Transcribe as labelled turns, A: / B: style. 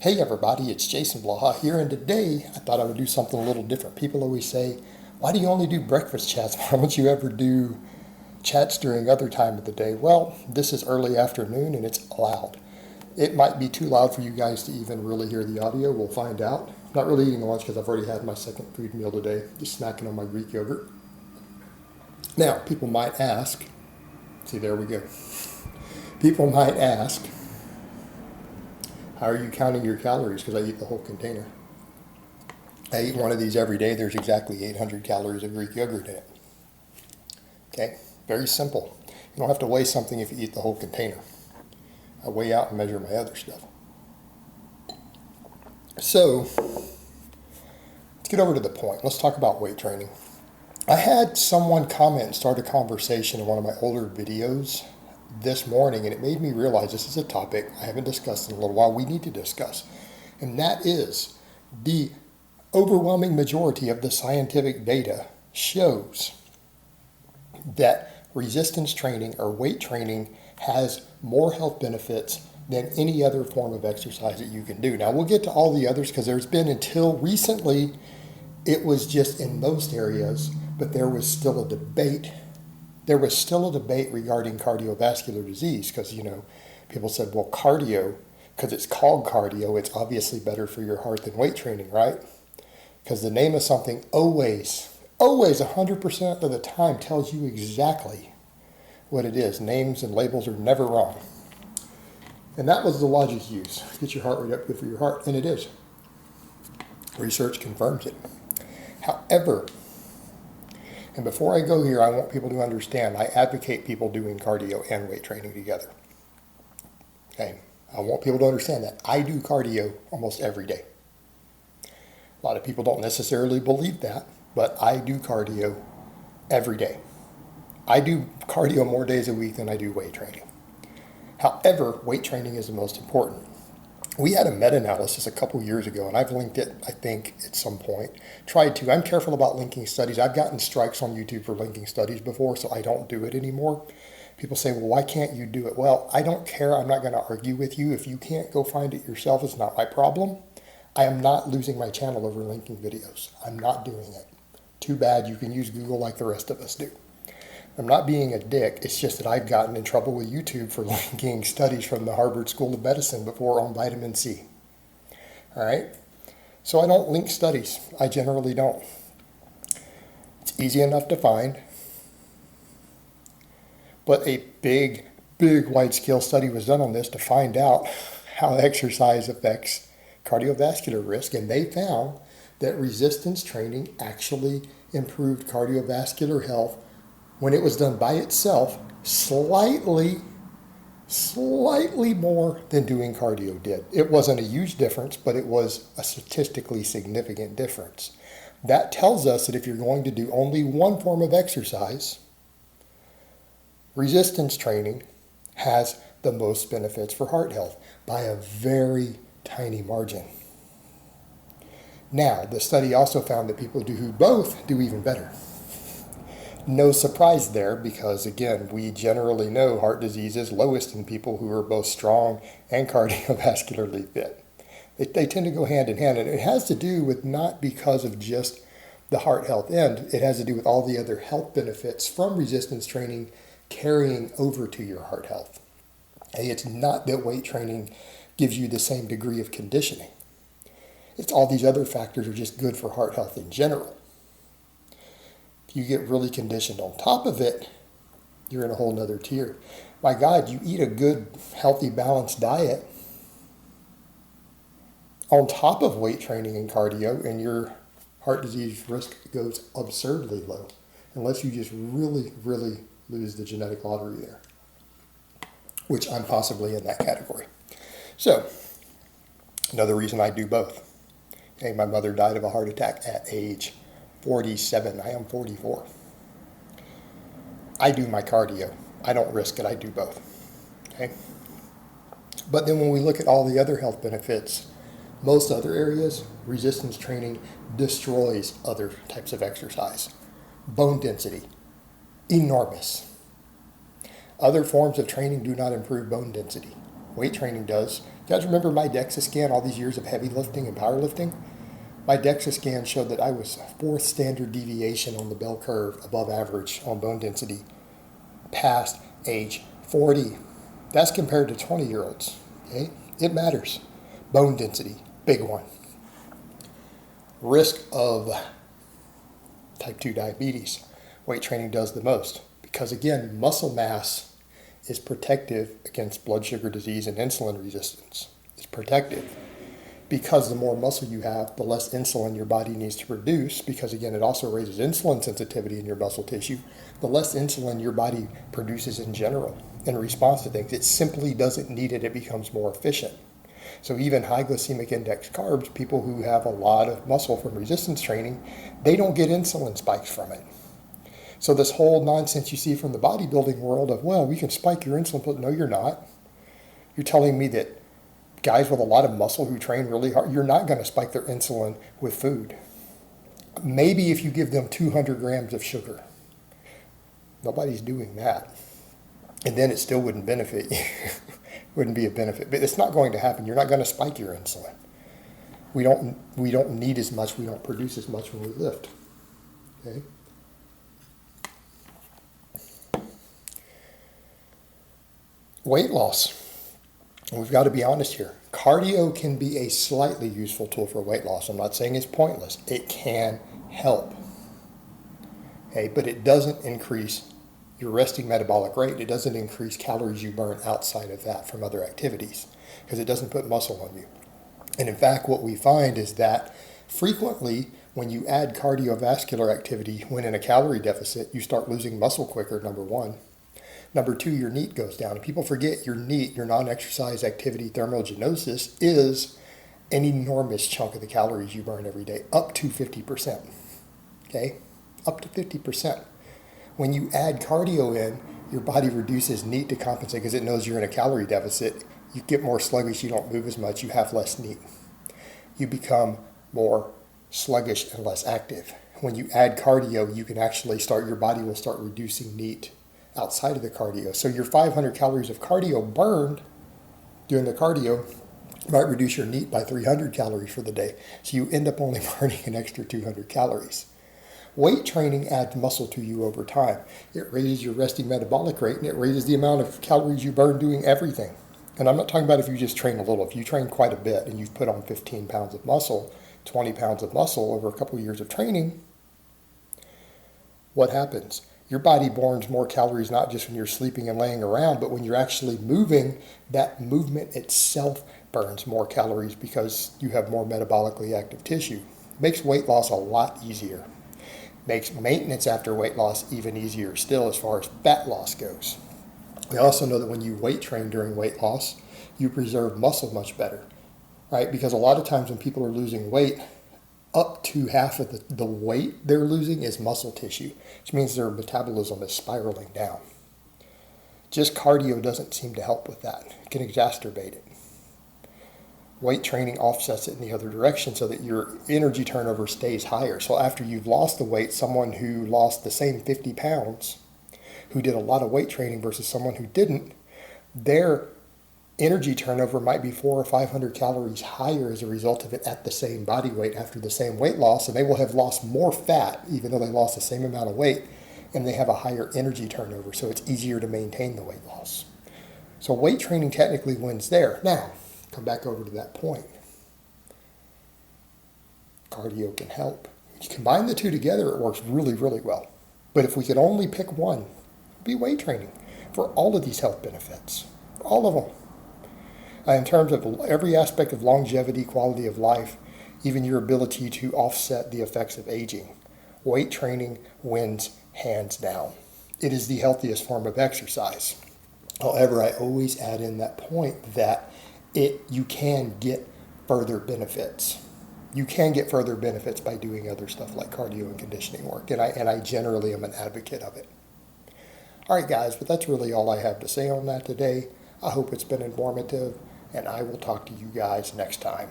A: Hey everybody, it's Jason Blaha here, and today I thought I would do something a little different. People always say, why do you only do breakfast chats? Why don't you ever do chats during other time of the day? Well, this is early afternoon and it's loud. It might be too loud for you guys to even really hear the audio. We'll find out. I'm not really eating lunch because I've already had my second food meal today, just snacking on my Greek yogurt. Now, people might ask, see, there we go. People might ask, how are you counting your calories? Because I eat the whole container. I eat one of these every day. There's exactly 800 calories of Greek yogurt in it. Okay, very simple. You don't have to weigh something if you eat the whole container. I weigh out and measure my other stuff. So, let's get over to the point. Let's talk about weight training. I had someone comment and start a conversation in one of my older videos this morning, and it made me realize this is a topic I haven't discussed in a little while. We need to discuss, and that is the overwhelming majority of the scientific data shows that resistance training or weight training has more health benefits than any other form of exercise that you can do. Now, we'll get to all the others because there's been, until recently, it was just in most areas, but there was still a debate. There was still a debate regarding cardiovascular disease because, people said, well, cardio, because it's called cardio, it's obviously better for your heart than weight training, right? Because the name of something always 100% of the time tells you exactly what it is. Names and labels are never wrong. And that was the logic used. Get your heart rate up, good for your heart, and it is. Research confirms it. However, and before I go here, I want people to understand, I advocate people doing cardio and weight training together. Okay, I want people to understand that. I do cardio almost every day. A lot of people don't necessarily believe that, but I do cardio every day. I do cardio more days a week than I do weight training. However, weight training is the most important. We had a meta-analysis a couple years ago, and I've linked it, I think, at some point. Tried to. I'm careful about linking studies. I've gotten strikes on YouTube for linking studies before, so I don't do it anymore. People say, well, why can't you do it? Well, I don't care. I'm not going to argue with you. If you can't go find it yourself, it's not my problem. I am not losing my channel over linking videos. I'm not doing it. Too bad. You can use Google like the rest of us do. I'm not being a dick. It's just that I've gotten in trouble with YouTube for linking studies from the Harvard School of Medicine before on vitamin C. All right? So I don't link studies. I generally don't. It's easy enough to find. But a big wide-scale study was done on this to find out how exercise affects cardiovascular risk, and they found that resistance training actually improved cardiovascular health when it was done by itself, slightly more than doing cardio did. It wasn't a huge difference, but it was a statistically significant difference. That tells us that if you're going to do only one form of exercise, resistance training has the most benefits for heart health by a very tiny margin. Now, the study also found that people who both do even better. No surprise there because, again, we generally know heart disease is lowest in people who are both strong and cardiovascularly fit. They tend to go hand in hand, and it has to do with not because of just the heart health end. It has to do with all the other health benefits from resistance training carrying over to your heart health. And it's not that weight training gives you the same degree of conditioning. It's all these other factors are just good for heart health in general. You get really conditioned on top of it, you're in a whole nother tier. My God, you eat a good, healthy, balanced diet on top of weight training and cardio, and your heart disease risk goes absurdly low, unless you just really lose the genetic lottery there, which I'm possibly in that category. So, another reason I do both. Okay, my mother died of a heart attack at age 47. I am 44. I do my cardio. I don't risk it. I do both. Okay? But then when we look at all the other health benefits, most other areas, resistance training destroys other types of exercise. Bone density, enormous. Other forms of training do not improve bone density. Weight training does You guys remember my DEXA scan, all these years of heavy lifting and powerlifting? My DEXA scan showed that I was fourth standard deviation on the bell curve above average on bone density past age 40. That's compared to 20-year-olds. Okay? It matters. Bone density, big one. Risk of type 2 diabetes. Weight training does the most because, again, muscle mass is protective against blood sugar disease and insulin resistance. It's protective because the more muscle you have, the less insulin your body needs to produce, because, again, it also raises insulin sensitivity in your muscle tissue. The less insulin your body produces in general in response to things, it simply doesn't need it. It becomes more efficient. So even high glycemic index carbs, people who have a lot of muscle from resistance training, they don't get insulin spikes from it. So this whole nonsense you see from the bodybuilding world of, well, we can spike your insulin, but no, you're not. You're telling me that guys with a lot of muscle who train really hard, you're not going to spike their insulin with food. Maybe if you give them 200 grams of sugar. Nobody's doing that. And then it still wouldn't benefit you. Wouldn't be a benefit. But it's not going to happen. You're not going to spike your insulin. We don't need as much. We don't produce as much when we lift. Okay? Weight loss. We've got to be honest here. Cardio can be a slightly useful tool for weight loss. I'm not saying it's pointless. It can help. Okay, but it doesn't increase your resting metabolic rate. It doesn't increase calories you burn outside of that from other activities because it doesn't put muscle on you. And in fact, what we find is that frequently when you add cardiovascular activity when in a calorie deficit, you start losing muscle quicker, number one. Number two, your NEAT goes down. And people forget your NEAT, your non-exercise activity thermogenesis, is an enormous chunk of the calories you burn every day, up to 50%. Okay? Up to 50%. When you add cardio in, your body reduces NEAT to compensate because it knows you're in a calorie deficit. You get more sluggish, you don't move as much, you have less NEAT. You become more sluggish and less active. When you add cardio, you can actually your body will start reducing NEAT outside of the cardio. So your 500 calories of cardio burned during the cardio might reduce your NEAT by 300 calories for the day. So you end up only burning an extra 200 calories. Weight training adds muscle to you over time. It raises your resting metabolic rate and it raises the amount of calories you burn doing everything. And I'm not talking about if you just train a little. If you train quite a bit and you've put on 15 pounds of muscle, 20 pounds of muscle over a couple of years of training, what happens? Your body burns more calories not just when you're sleeping and laying around, but when you're actually moving, that movement itself burns more calories because you have more metabolically active tissue. It makes weight loss a lot easier. Makes maintenance after weight loss even easier still as far as fat loss goes. We also know that when you weight train during weight loss, you preserve muscle much better, right? Because a lot of times when people are losing weight, up to half of the weight they're losing is muscle tissue, which means their metabolism is spiraling down. Just cardio doesn't seem to help with that. It can exacerbate it. Weight training offsets it in the other direction so that your energy turnover stays higher. So after you've lost the weight, someone who lost the same 50 pounds, who did a lot of weight training versus someone who didn't, their energy turnover might be 400 or 500 calories higher as a result of it at the same body weight after the same weight loss, and they will have lost more fat even though they lost the same amount of weight, and they have a higher energy turnover, so it's easier to maintain the weight loss. So weight training technically wins there. Now, come back over to that point. Cardio can help. You combine the two together, it works really, really well. But if we could only pick one, it'd be weight training for all of these health benefits, all of them. In terms of every aspect of longevity, quality of life, even your ability to offset the effects of aging, weight training wins hands down. It is the healthiest form of exercise. However, I always add in that point that you can get further benefits. You can get further benefits by doing other stuff like cardio and conditioning work, and I generally am an advocate of it. All right, guys, but that's really all I have to say on that today. I hope it's been informative, and I will talk to you guys next time.